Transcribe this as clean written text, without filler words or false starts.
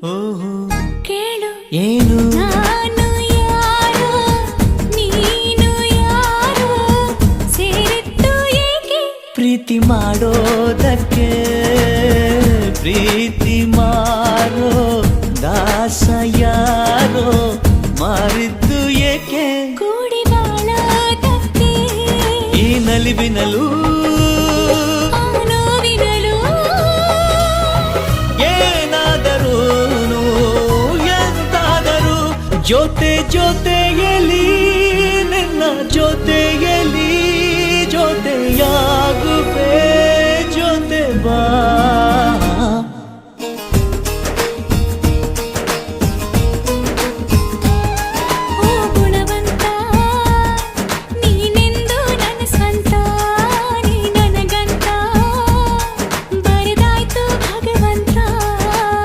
ಓಹೋ ಕೇಳು ಏನು ನಾನು ಯಾರೋ ನೀನು ಯಾರೋ ಸೇರಿದ್ದು ಏಕೆ ಪ್ರೀತಿ ಮಾಡೋದಕ್ಕೆ ಪ್ರೀತಿ ಮಾರೋ ದಾಸ ಯಾರೋ ಮಾರಿದ್ದು ಏಕೆ ಕೂಡಿ ಬಾಳೋದಕ್ಕೆ ಈ ನಲಿವಿನಲು ಆ ನೋವಿನಲು ಏನಾದರೂನು ಎಂತಾದರೂ ಜೊತೆಯಲ್ಲಿ ನಿನ್ನ ಜೊತೆಯಲ್ಲಿ